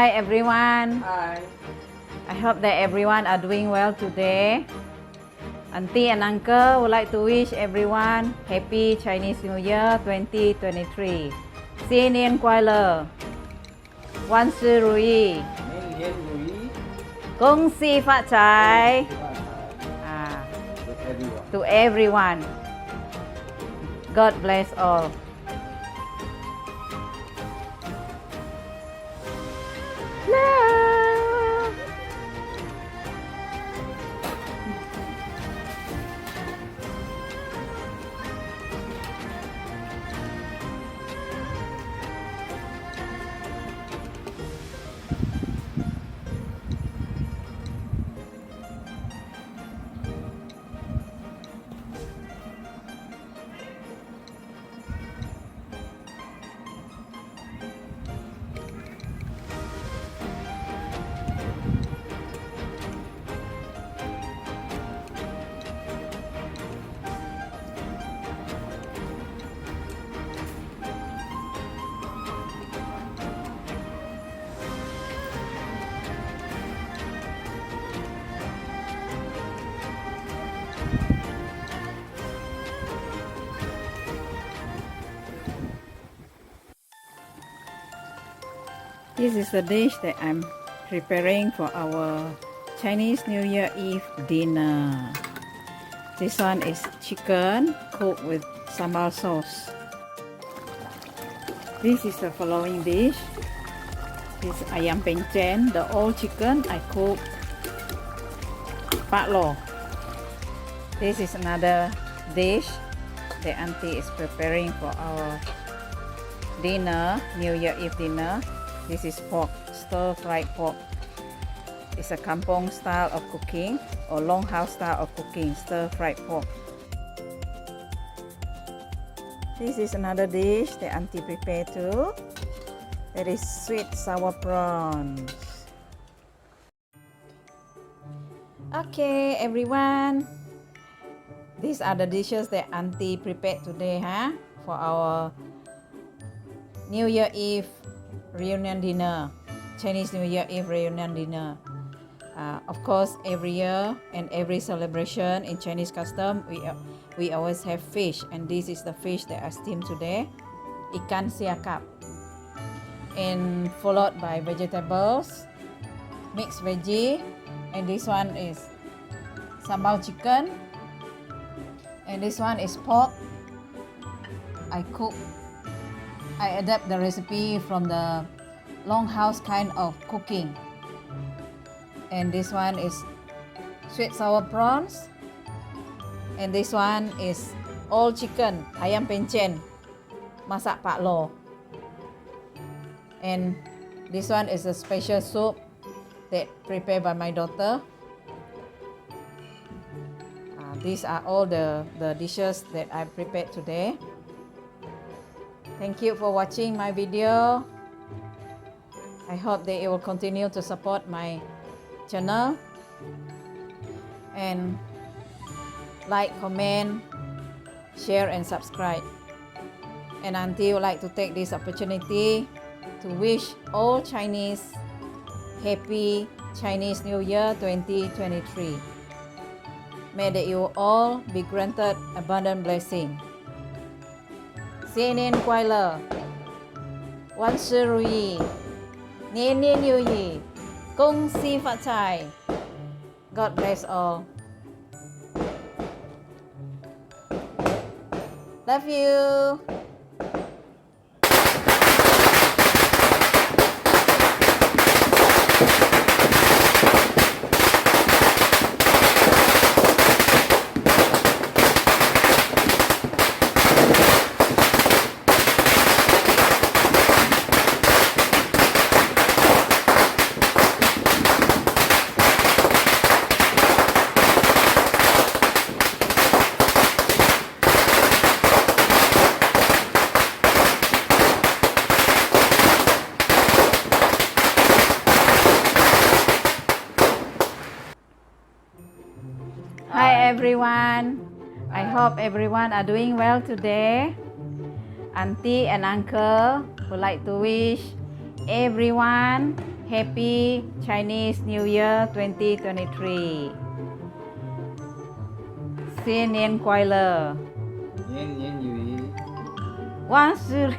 Hi everyone. Hi. I hope that everyone are doing well today. Auntie and uncle would like to wish everyone Happy Chinese New Year 2023. 新年快乐，万事如意，明年如意，恭喜发财。To everyone. God bless all. Love. This is the dish that I'm preparing for our Chinese New Year Eve dinner. This one is chicken cooked with sambal sauce. This is the following dish. This ayam pencen, the old chicken I cook pak lo. This is another dish that Auntie is preparing for our dinner, New Year Eve dinner. This is pork, stir-fried pork. It's a kampong style of cooking or longhouse style of cooking, stir-fried pork. This is another dish that Auntie prepared too. That is sweet sour prawns. Okay, everyone. These are the dishes that Auntie prepared today, for our New Year Eve reunion dinner, Chinese New Year Eve reunion dinner. Of course, every year and every celebration in Chinese custom, we always have fish, and this is the fish that I steamed today, ikan siakap, and followed by vegetables, mixed veggie, and this one is sambal chicken, and this one is pork. I adapt the recipe from the longhouse kind of cooking. And this one is sweet sour prawns. And this one is old chicken, ayam pencen, masak pak lo. And this one is a special soup that prepared by my daughter. These are all the dishes that I prepared today. Thank you for watching my video. I hope that you will continue to support my channel and like, comment, share and subscribe. And Auntie would like to take this opportunity to wish all Chinese Happy Chinese New Year 2023. May that you all be granted abundant blessing. 新年快乐，万事如意，年年有余，恭喜发财。God bless all. Love you. Hi everyone. I hope everyone are doing well today. Auntie and uncle would like to wish everyone happy Chinese New Year 2023. 新年快乐。年年有余。万事